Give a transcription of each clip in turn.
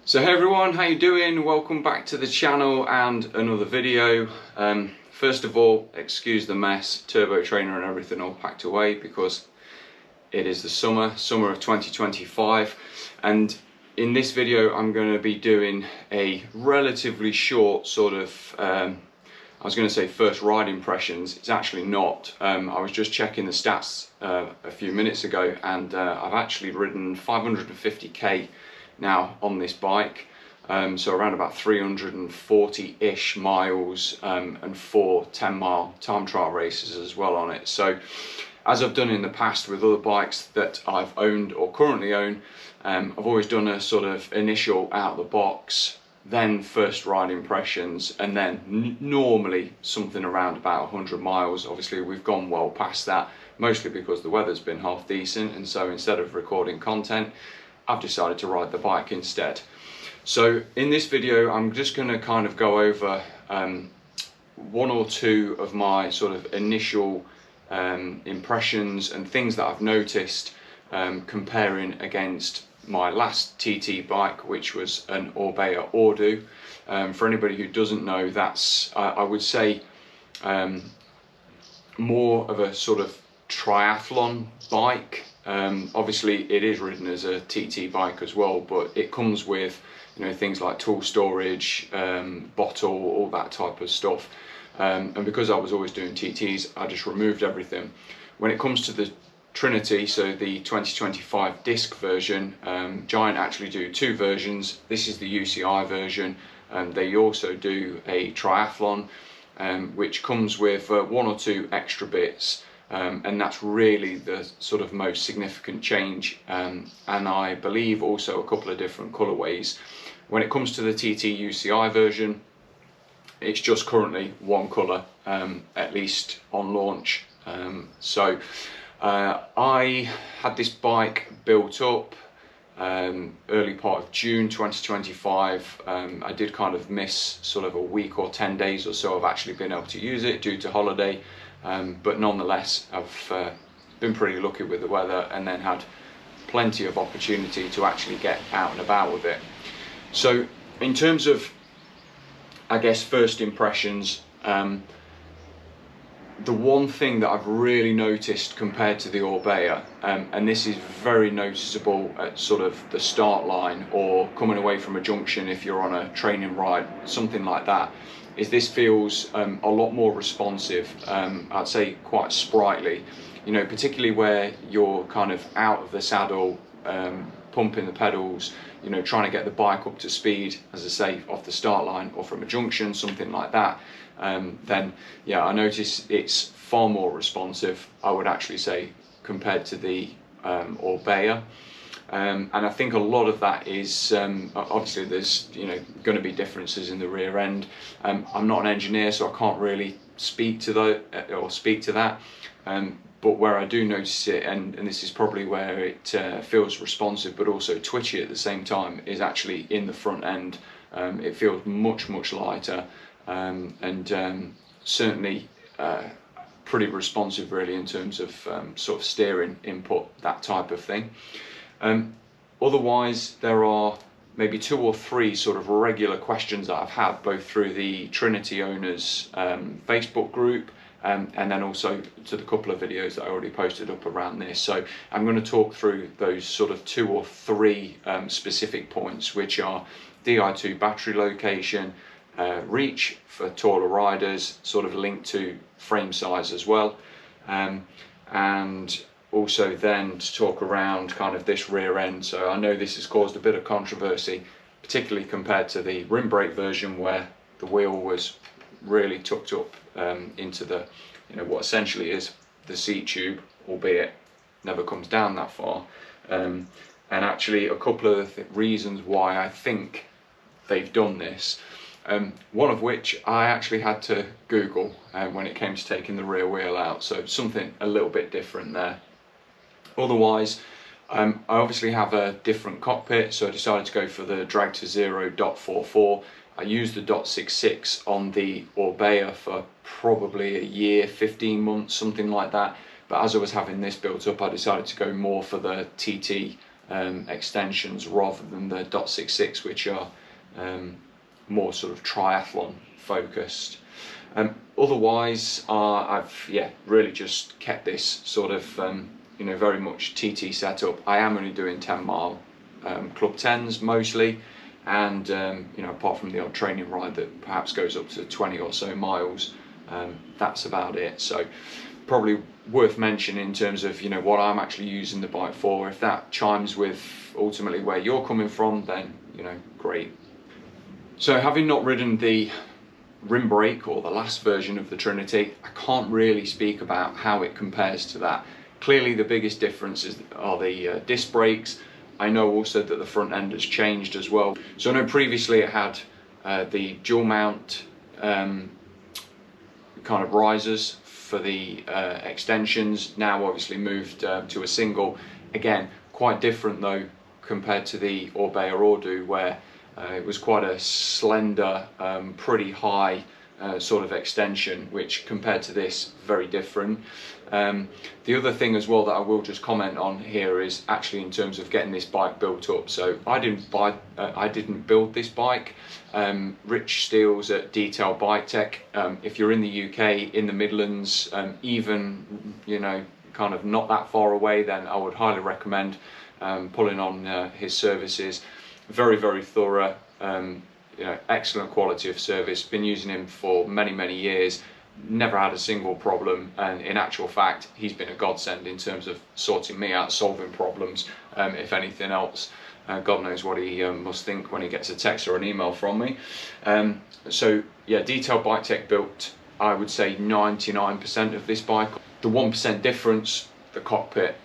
So hey everyone, how you doing? Welcome back to the channel and another video. First of all, excuse the mess, turbo trainer and everything all packed away because it is the summer of 2025, and in this video I'm going to be doing a relatively short sort of I was going to say first ride impressions. It's actually not. I was just checking the stats a few minutes ago, and I've actually ridden 550k now on this bike, so around about 340-ish miles, and 4 10-mile time trial races as well on it. So as I've done in the past with other bikes that I've owned or currently own, I've always done a sort of initial out of the box, then first ride impressions, and then normally something around about 100 miles. Obviously we've gone well past that, mostly because the weather's been half decent, and so instead of recording content, I've decided to ride the bike instead. So in this video I'm just going to kind of go over one or two of my sort of initial impressions and things that I've noticed comparing against my last TT bike, which was an Orbea Ordu. For anybody who doesn't know, that's I would say more of a sort of triathlon bike. Obviously it is ridden as a TT bike as well, but it comes with, you know, things like tool storage, bottle, all that type of stuff. And because I was always doing TTs, I just removed everything. When it comes to the Trinity, so the 2025 disc version, Giant actually do two versions. This is the UCI version, and they also do a triathlon, which comes with one or two extra bits. And that's really the sort of most significant change, and I believe also a couple of different colorways. When it comes to the TT UCI version, it's just currently one color, at least on launch. So I had this bike built up early part of June 2025. I did kind of miss sort of a week or 10 days or so of actually being able to use it due to holiday. But nonetheless, I've been pretty lucky with the weather, and then had plenty of opportunity to actually get out and about with it. So in terms of, I guess, first impressions, the one thing that I've really noticed compared to the Orbea, and this is very noticeable at sort of the start line or coming away from a junction if you're on a training ride, something like that, is this feels a lot more responsive. I'd say quite sprightly, you know, particularly where you're kind of out of the saddle, pumping the pedals, you know, trying to get the bike up to speed, as I say, off the start line or from a junction, something like that. Then yeah, I notice it's far more responsive, I would actually say, compared to the Orbea. And I think a lot of that is obviously there's, you know, going to be differences in the rear end. I'm not an engineer, so I can't really speak to that. But where I do notice it, and this is probably where it feels responsive but also twitchy at the same time, is actually in the front end. It feels much lighter, and certainly pretty responsive really in terms of sort of steering input, that type of thing. Otherwise, there are maybe 2 or 3 sort of regular questions that I've had both through the Trinity owners Facebook group, and then also to the couple of videos that I already posted up around this. So I'm going to talk through those sort of 2 or 3 specific points, which are Di2 battery location, reach for taller riders, sort of linked to frame size as well, and also then to talk around kind of this rear end. So I know this has caused a bit of controversy, particularly compared to the rim brake version, where the wheel was really tucked up into the, you know, what essentially is the seat tube, albeit never comes down that far. And actually a couple of reasons why I think they've done this, one of which I actually had to Google when it came to taking the rear wheel out, so something a little bit different there. Otherwise, I obviously have a different cockpit, so I decided to go for the drag to 0 .44. I used the .66 on the Orbea for probably a year, 15 months, something like that. But as I was having this built up, I decided to go more for the TT extensions rather than the .66, which are more sort of triathlon focused. Otherwise, I've really just kept this sort of very much TT setup. I am only doing 10-mile club 10s mostly, and apart from the odd training ride that perhaps goes up to 20 or so miles, that's about it. So probably worth mentioning in terms of what I'm actually using the bike for. If that chimes with ultimately where you're coming from, then great. So having not ridden the rim brake or the last version of the Trinity, I can't really speak about how it compares to that. Clearly the biggest differences are the disc brakes. I know also that the front end has changed as well. So I know previously it had the dual mount kind of risers for the extensions, now obviously moved to a single. Again, quite different though compared to the Orbea Ordu, where it was quite a slender, pretty high sort of extension, which compared to this, very different. The other thing as well that I will just comment on here is actually in terms of getting this bike built up. So I didn't build this bike. Rich Steele's at Di2 Battery. If you're in the UK, in the Midlands, even kind of not that far away, then I would highly recommend pulling on his services. Very, very thorough, excellent quality of service. Been using him for many years, never had a single problem, and in actual fact he's been a godsend in terms of sorting me out, solving problems, if anything else. God knows what he must think when he gets a text or an email from me. So yeah, Di2 Battery built, I would say, 99% of this bike. The 1% difference, the cockpit,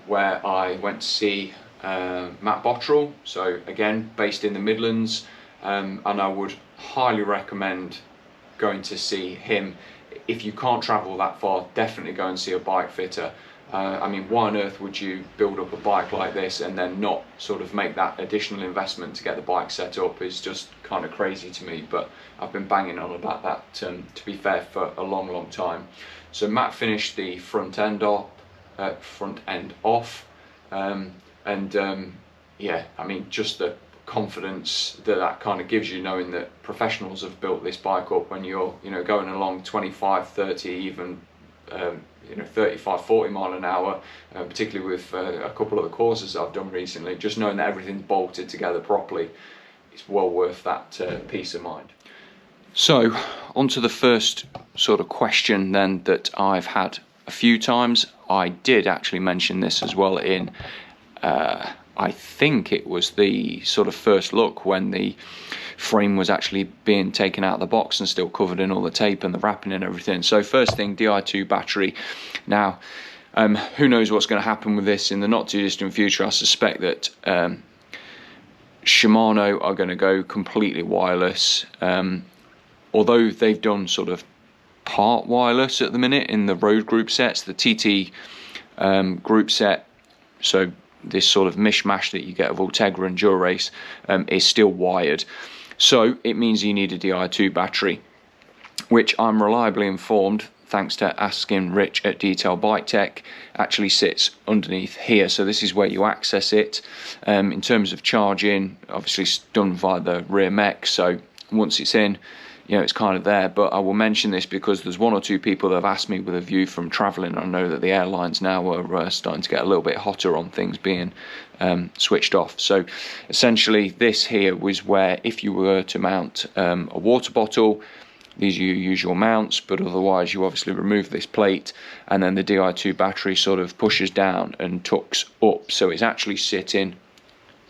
where I went to see Matt Bottrell, so again based in the Midlands, and I would highly recommend going to see him. If you can't travel that far, definitely go and see a bike fitter. I mean, why on earth would you build up a bike like this and then not sort of make that additional investment to get the bike set up? Is just kind of crazy to me, but I've been banging on about that, to be fair, for a long time. So Matt finished the front end off, yeah, I mean, just the confidence that kind of gives you, knowing that professionals have built this bike up when you're going along 25, 30, even 35, 40 mile an hour, particularly with a couple of the courses I've done recently. Just knowing that everything's bolted together properly, it's well worth that peace of mind. So on to the first sort of question then that I've had a few times. I did actually mention this as well in I think it was the sort of first look when the frame was actually being taken out of the box and still covered in all the tape and the wrapping and everything. So first thing, Di2 Battery. Now, who knows what's going to happen with this in the not too distant future. I suspect that Shimano are going to go completely wireless, although they've done sort of part wireless at the minute in the road group sets. The TT group set, so this sort of mishmash that you get of Ultegra and Dura-Race, is still wired. So it means you need a Di2 battery, which I'm reliably informed, thanks to asking Rich at Detail Bike Tech, actually sits underneath here. So this is where you access it. In terms of charging, obviously it's done via the rear mech, so once it's in, it's kind of there. But I will mention this because there's one or two people that have asked me with a view from travelling. I know that the airlines now are starting to get a little bit hotter on things being switched off. So essentially this here was where, if you were to mount a water bottle, these are your usual mounts, but otherwise you obviously remove this plate, and then the Di2 battery sort of pushes down and tucks up. So it's actually sitting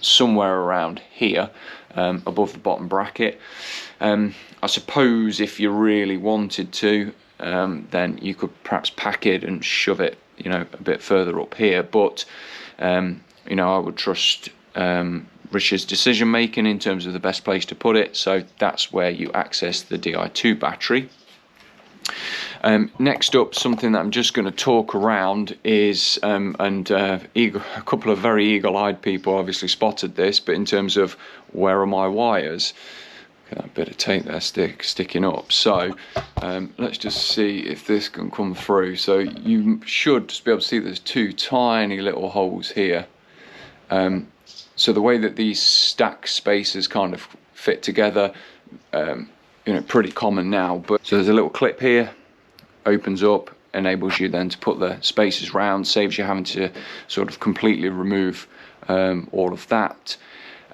somewhere around here, above the bottom bracket. I suppose if you really wanted to, then you could perhaps pack it and shove it, a bit further up here. But I would trust Richard's decision making in terms of the best place to put it. So that's where you access the Di2 battery. Next up, something that I'm just going to talk around is, a couple of very eagle-eyed people obviously spotted this, but in terms of where are my wires, that bit of tape there sticking up. So let's just see if this can come through. So you should just be able to see there's two tiny little holes here. So the way that these stack spacers kind of fit together, you know, pretty common now. But so there's a little clip here, opens up, enables you then to put the spacers round, saves you having to sort of completely remove all of that.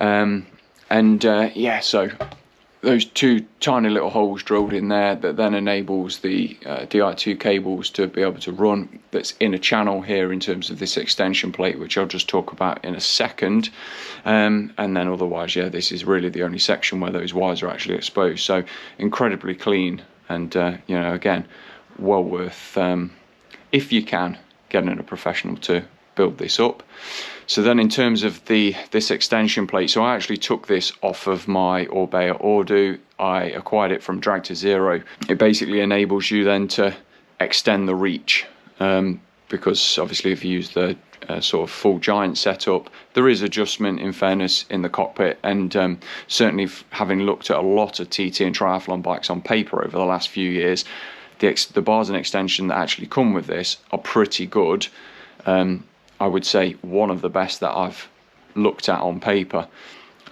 Yeah, so those two tiny little holes drilled in there that then enables the Di2 cables to be able to run. That's in a channel here in terms of this extension plate, which I'll just talk about in a second. And then otherwise, yeah, this is really the only section where those wires are actually exposed. So incredibly clean, and you know, again, well worth, if you can, getting a professional to build this up. So then in terms of this extension plate, so I actually took this off of my Orbea Ordu. I acquired it from Drag2Zero. It basically enables you then to extend the reach, because obviously if you use the sort of full Giant setup, there is adjustment, in fairness, in the cockpit. And certainly having looked at a lot of TT and triathlon bikes on paper over the last few years, the bars and extension that actually come with this are pretty good. I would say one of the best that I've looked at on paper.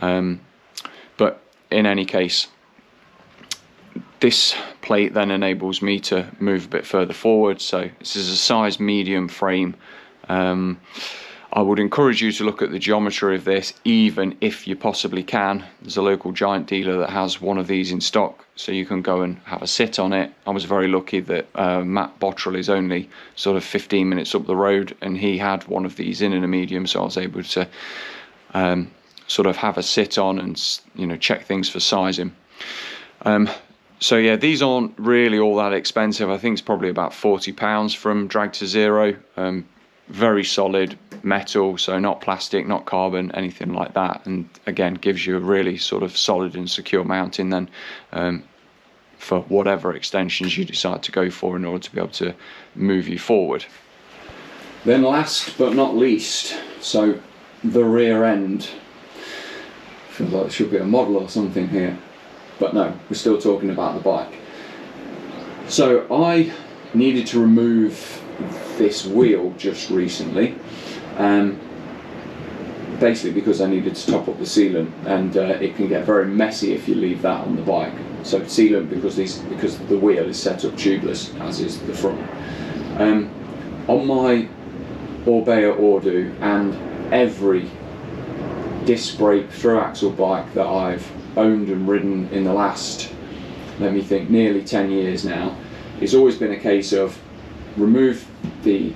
But in any case, this plate then enables me to move a bit further forward. So this is a size medium frame. I would encourage you to look at the geometry of this, even if you possibly can. There's a local Giant dealer that has one of these in stock, so you can go and have a sit on it. I was very lucky that Matt Bottrell is only sort of 15 minutes up the road, and he had one of these in a medium, so I was able to sort of have a sit on and, you know, check things for sizing. So yeah, these aren't really all that expensive. I think it's probably about £40 from Drag2Zero. Very solid metal, so not plastic, not carbon, anything like that, and again gives you a really sort of solid and secure mounting then for whatever extensions you decide to go for in order to be able to move you forward. Then last but not least, so the rear end. Feels like there should be a model or something here, but no, we're still talking about the bike. So I needed to remove this wheel just recently, basically because I needed to top up the sealant, and it can get very messy if you leave that on the bike. So sealant, because the wheel is set up tubeless, as is the front. On my Orbea Ordu and every disc brake through axle bike that I've owned and ridden in the last, let me think, nearly 10 years now, it's always been a case of remove the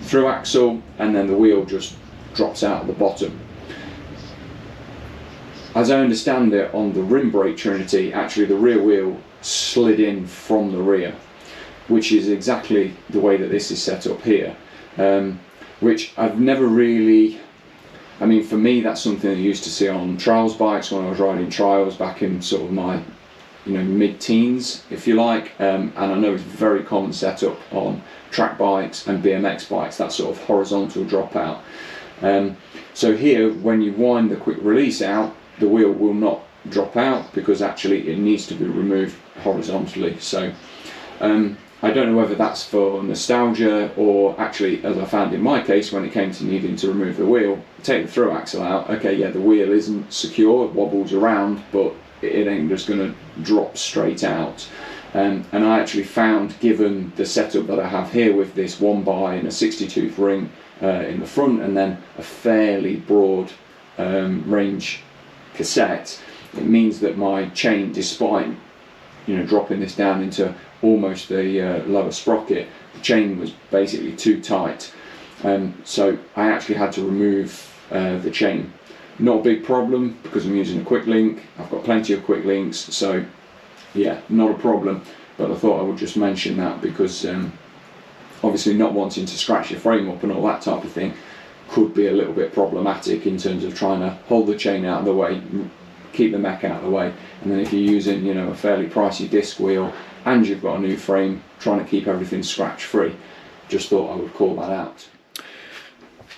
through axle and then the wheel just drops out at the bottom. As I understand it, on the rim brake Trinity, actually the rear wheel slid in from the rear, which is exactly the way that this is set up here, which I've never really, I mean, for me that's something I used to see on trials bikes when I was riding trials back in sort of my, you know, mid-teens, if you like, and I know it's a very common setup on track bikes and BMX bikes, that sort of horizontal dropout. So here, when you wind the quick release out, the wheel will not drop out because actually it needs to be removed horizontally. So I don't know whether that's for nostalgia or actually, as I found in my case, when it came to needing to remove the wheel, take the through axle out, okay, yeah, the wheel isn't secure, it wobbles around, but it ain't just going to drop straight out. And I actually found, given the setup that I have here with this 1x and a 60-tooth ring in the front, and then a fairly broad range cassette, it means that my chain, despite, you know, dropping this down into almost the lower sprocket, the chain was basically too tight. So I actually had to remove the chain. Not a big problem because I'm using a quick link. I've got plenty of quick links, so yeah, not a problem. But I thought I would just mention that because obviously not wanting to scratch your frame up and all that type of thing could be a little bit problematic in terms of trying to hold the chain out of the way, keep the mech out of the way, and then if you're using, you know, a fairly pricey disc wheel and you've got a new frame, trying to keep everything scratch free. Just thought I would call that out.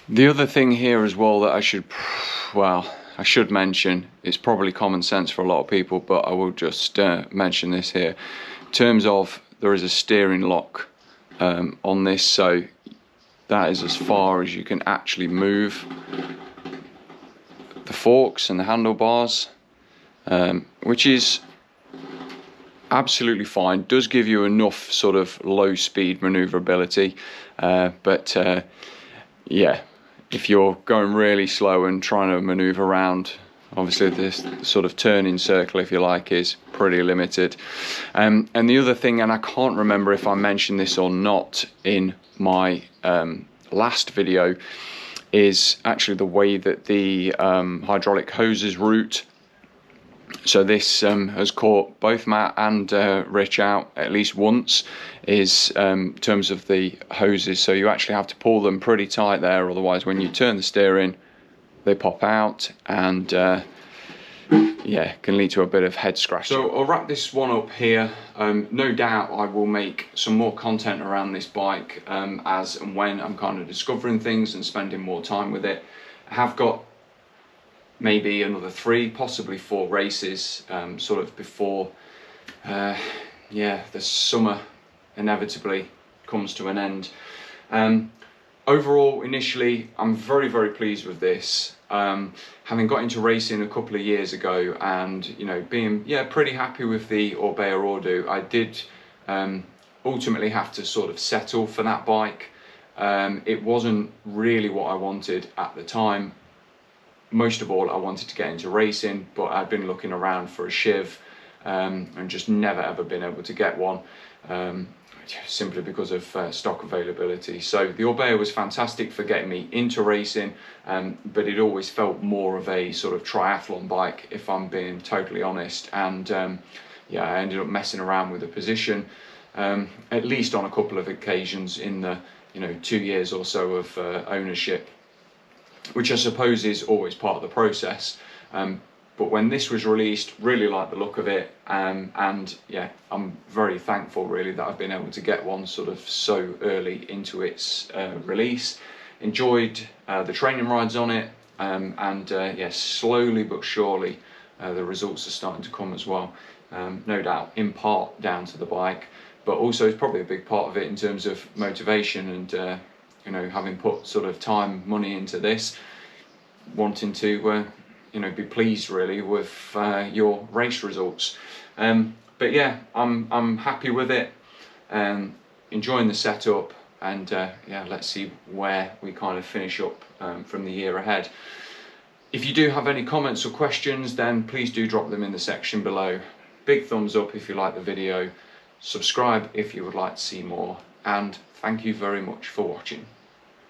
The other thing here as well that I should mention, it's probably common sense for a lot of people, but I will just mention this here. In terms of, there is a steering lock on this, so that is as far as you can actually move forks and the handlebars, which is absolutely fine. Does give you enough sort of low speed maneuverability, but yeah, if you're going really slow and trying to maneuver around, obviously this sort of turning circle, if you like, is pretty limited. And the other thing, and I can't remember if I mentioned this or not in my last video, is actually the way that the hydraulic hoses route. So this has caught both Matt and Rich out at least once, is in terms of the hoses. So you actually have to pull them pretty tight there, otherwise when you turn the steering they pop out, and yeah, can lead to a bit of head scratching. So I'll wrap this one up here. No doubt I will make some more content around this bike as and when I'm kind of discovering things and spending more time with it. I have got maybe another 3, possibly 4 races sort of before yeah, the summer inevitably comes to an end. Overall, initially, I'm very pleased with this. Having got into racing a couple of years ago, and you know, being pretty happy with the Orbea Ordu, I did ultimately have to sort of settle for that bike. It wasn't really what I wanted at the time. Most of all, I wanted to get into racing, but I'd been looking around for a Shiv and just never ever been able to get one. Simply because of stock availability. So the Orbea was fantastic for getting me into racing, but it always felt more of a sort of triathlon bike, if I'm being totally honest. And yeah, I ended up messing around with the position at least on a couple of occasions in the 2 years or so of ownership, which I suppose is always part of the process. But when this was released, really liked the look of it, and yeah, I'm very thankful really that I've been able to get one sort of so early into its release. Enjoyed the training rides on it, and yeah, slowly but surely the results are starting to come as well. No doubt in part down to the bike, but also it's probably a big part of it in terms of motivation and you know, having put sort of time, money into this, wanting to you know, be pleased really with your race results. But yeah, I'm happy with it, enjoying the setup, and yeah, let's see where we kind of finish up from the year ahead. If you do have any comments or questions, then please do drop them in the section below. Big thumbs up if you like the video, subscribe if you would like to see more, and thank you very much for watching.